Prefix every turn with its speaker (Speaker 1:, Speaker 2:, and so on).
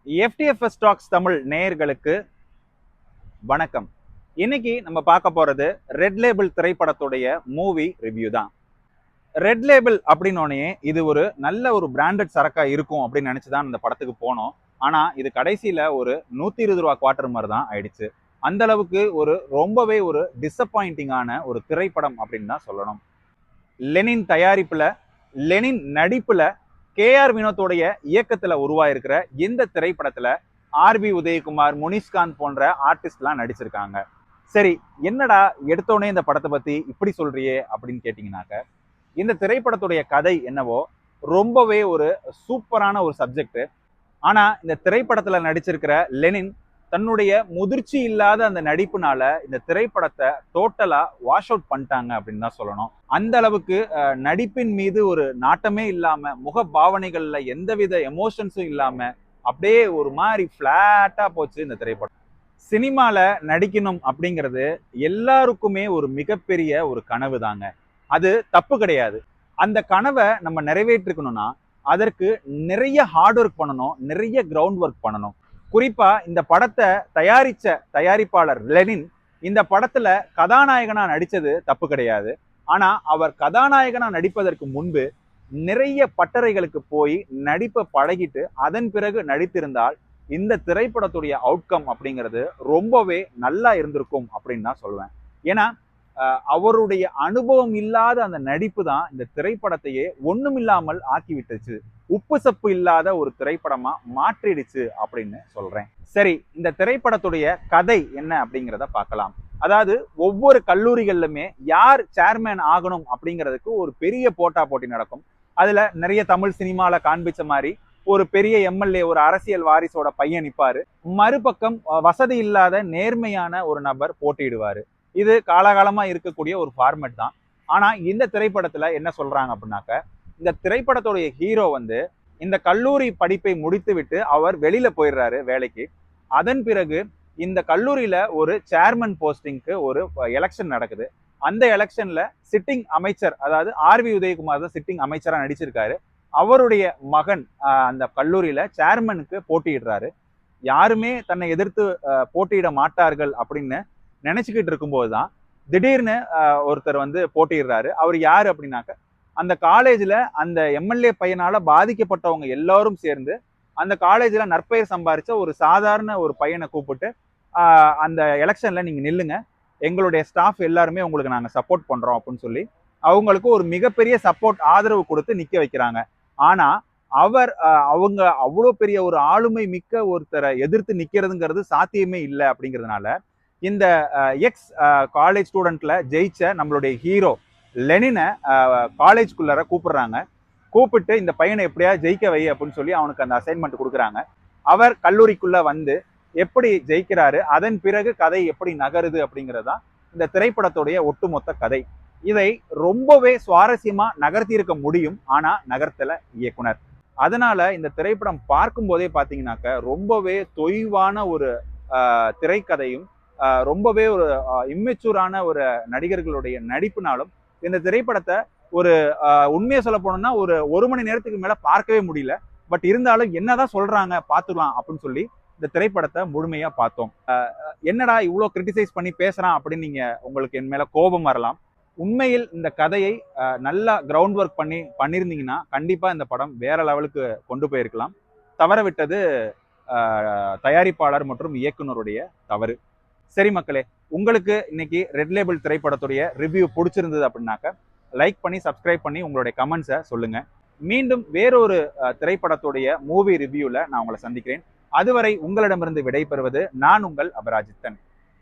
Speaker 1: FTFS stocks Tamil நேயர்களுக்கு வணக்கம். இன்னைக்கு நம்ம பார்க்க போறது ரெட் லேபிள் திரைப்படத்துடைய மூவி ரிவ்யூ தான். ரெட் லேபிள் அப்படின்னோடனே இது ஒரு நல்ல ஒரு பிராண்டட் சரக்கா இருக்கும் அப்படின்னு நினைச்சுதான் இந்த படத்துக்கு போனோம். ஆனா இது கடைசியில ஒரு 120 ரூபா குவார்டர் மாதிரி தான் ஆயிடுச்சு. அந்த அளவுக்கு ரொம்பவே ஒரு டிசப்பாயிண்டிங்கான ஒரு திரைப்படம் அப்படின்னு தான் சொல்லணும். லெனின் தயாரிப்புல, லெனின் நடிப்புல, கேஆர் வினோத்தோடைய இயக்கத்துல உருவாயிருக்கிற இந்த திரைப்படத்துல ஆர்பி உதயகுமார், முனிஷ்காந்த் போன்ற ஆர்டிஸ்ட்லாம் நடிச்சிருக்காங்க. சரி, என்னடா எடுத்தோடனே இந்த படத்தை பத்தி இப்படி சொல்றியே அப்படின்னு கேட்டீங்கன்னாக்க, இந்த திரைப்படத்துடைய கதை என்னவோ ரொம்பவே ஒரு சூப்பரான ஒரு சப்ஜெக்ட். ஆனா இந்த திரைப்படத்துல நடிச்சிருக்கிற லெனின் தன்னுடைய முதிர்ச்சி இல்லாத அந்த நடிப்புனால இந்த திரைப்படத்தை டோட்டலா வாஷ் அவுட் பண்ணிட்டாங்க அப்படின்னு தான் சொல்லணும். அந்த அளவுக்கு நடிப்பின் மீது ஒரு நாட்டமே இல்லாம, முக பாவனைகள்ல எந்தவித எமோஷன்ஸும் இல்லாம அப்படியே ஒரு மாதிரி பிளாட்டா போச்சு இந்த திரைப்படம். சினிமால நடிக்கணும் அப்படிங்கிறது எல்லாருக்குமே ஒரு மிகப்பெரிய ஒரு கனவு தாங்க. அது தப்பு கிடையாது. அந்த கனவை நம்ம நிறைவேற்றிக்கணும்னா அதற்கு நிறைய ஹார்ட் ஒர்க் பண்ணணும், நிறைய கிரவுண்ட் ஒர்க் பண்ணணும். குறிப்பா இந்த படத்தை தயாரிச்ச தயாரிப்பாளர் லெனின் இந்த படத்துல கதாநாயகனா நடிச்சது தப்பு கிடையாது. ஆனா அவர் கதாநாயகனா நடிப்பதற்கு முன்பு நிறைய பட்டறைகளுக்கு போய் நடிப்பை பழகிட்டு அதன் பிறகு நடித்திருந்தால் இந்த திரைப்படத்துடைய அவுட்கம் அப்படிங்கிறது ரொம்பவே நல்லா இருந்திருக்கும் அப்படின்னு தான் சொல்லுவேன். ஏன்னா அவருடைய அனுபவம் இல்லாத அந்த நடிப்பு தான் இந்த திரைப்படத்தையே ஒண்ணுமில்லாமல் ஆக்கி விட்டுச்சு, உப்பு சப்பு இல்லாத ஒரு திரைப்படமா மாற்றிடுச்சு அப்படின்னு சொல்றேன். சரி, இந்த திரைப்படத்துடைய கதை என்ன அப்படிங்கிறத பார்க்கலாம். அதாவது ஒவ்வொரு கல்லூரிகள்லுமே யார் சேர்மேன் ஆகணும் அப்படிங்கிறதுக்கு ஒரு பெரிய போட்டா போட்டி நடக்கும். அதுல நிறைய தமிழ் சினிமால காண்பிச்ச மாதிரி ஒரு பெரிய எம்எல்ஏ, ஒரு அரசியல் வாரிசோட பையன் நிப்பாரு. மறுபக்கம் வசதி இல்லாத நேர்மையான ஒரு நபர் போட்டியிடுவாரு. இது காலகாலமா இருக்கக்கூடிய ஒரு ஃபார்மேட் தான். ஆனா இந்த திரைப்படத்துல என்ன சொல்றாங்க அப்படின்னாக்க, இந்த திரைப்படத்துடைய ஹீரோ இந்த கல்லூரி படிப்பை முடித்து விட்டு அவர் வெளியில போயிடுறாரு வேலைக்கு. அதன் பிறகு இந்த கல்லூரியில ஒரு சேர்மன் போஸ்டிங்க்கு ஒரு எலெக்ஷன் நடக்குது. அந்த எலெக்ஷன்ல சிட்டிங் அமைச்சர், அதாவது ஆர்வி உதயகுமார் தான் சிட்டிங் அமைச்சரா நடிச்சிருக்காரு. அவருடைய மகன் அந்த கல்லூரியில சேர்மனுக்கு போட்டியிடுறாரு. யாருமே தன்னை எதிர்த்து போட்டியிட மாட்டார்கள் அப்படின்னு நினைச்சுக்கிட்டு இருக்கும்போதுதான் திடீர்னு ஒருத்தர் போட்டியிடுறாரு. அவர் யாரு அப்படின்னாக்க, அந்த காலேஜ்ல அந்த எம்எல்ஏ பையனால பாதிக்கப்பட்டவங்க எல்லாரும் சேர்ந்து அந்த காலேஜ்ல நற்பெயர் சம்பாரிச்ச ஒரு சாதாரண ஒரு பையனை கூப்பிட்டு அந்த எலெக்ஷன்ல நீங்க நில்லுங்க, எங்களுடைய ஸ்டாஃப் எல்லாருமே உங்களுக்கு நாங்க சப்போர்ட் பண்றோம் அப்படின்னு சொல்லி அவங்களுக்கு ஒரு மிகப்பெரிய சப்போர்ட் ஆதரவு கொடுத்து நிக்க வைக்கிறாங்க. ஆனா அவங்க அவ்வளோ பெரிய ஒரு ஆளுமை மிக்க ஒருத்தரை எதிர்த்து நிக்கிறதுங்கிறது சாத்தியமே இல்லை. அப்படிங்கிறதுனால இந்த எக்ஸ் காலேஜ் ஸ்டூடெண்ட்ல ஜெயிச்ச நம்மளுடைய ஹீரோ லெனினை காலேஜ்குள்ளார கூப்பிடுறாங்க. கூப்பிட்டு இந்த பையனை எப்படியா ஜெயிக்க வை அப்படின்னு சொல்லி அவனுக்கு அந்த அசைன்மெண்ட் கொடுக்குறாங்க. அவர் கல்லூரிக்குள்ள எப்படி ஜெயிக்கிறாரு, அதன் பிறகு கதை எப்படி நகருது அப்படிங்கிறதா இந்த திரைப்படத்துடைய ஒட்டுமொத்த கதை. இதை ரொம்பவே சுவாரஸ்யமா நகர்த்தி இருக்க முடியும், ஆனா நகர்த்தல இயக்குனர். அதனால இந்த திரைப்படம் பார்க்கும் போதே பாத்தீங்கன்னாக்க ரொம்பவே தொய்வான ஒரு திரைக்கதையும், ரொம்பவே ஒரு இம்மெச்சூரான ஒரு நடிகர்களுடைய நடிப்புனாலும் இந்த திரைப்படத்தை ஒரு உண்மையை சொல்ல போனோம்னா ஒரு மணி நேரத்துக்கு மேல பார்க்கவே முடியல. பட் இருந்தாலும் என்னதான் சொல்றாங்க பார்த்துக்கலாம் அப்படின்னு சொல்லி இந்த திரைப்படத்தை முழுமையா பார்த்தோம். என்னடா இவ்வளவு கிரிட்டிசைஸ் பண்ணி பேசுறான் அப்படின்னு உங்களுக்கு என் மேல கோபம் வரலாம். உண்மையில் இந்த கதையை நல்லா கிரவுண்ட் ஒர்க் பண்ணியிருந்தீங்கன்னா கண்டிப்பா இந்த படம் வேற லெவலுக்கு கொண்டு போயிருக்கலாம். தவற விட்டது தயாரிப்பாளர் மற்றும் இயக்குனருடைய தவறு. சரி மக்களே, உங்களுக்கு இன்னைக்கு ரெட் லேபிள் திரைப்படத்துடைய ரிவ்யூ பிடிச்சிருந்தது அப்படின்னாக்க லைக் பண்ணி சப்ஸ்கிரைப் பண்ணி உங்களுடைய கமெண்ட்ஸை சொல்லுங்க. மீண்டும் வேறொரு திரைப்படத்துடைய மூவி ரிவ்யூல நான் உங்களை சந்திக்கிறேன். அதுவரை உங்களிடமிருந்து விடைபெறுவது நான் உங்கள் அபராஜித்தன்.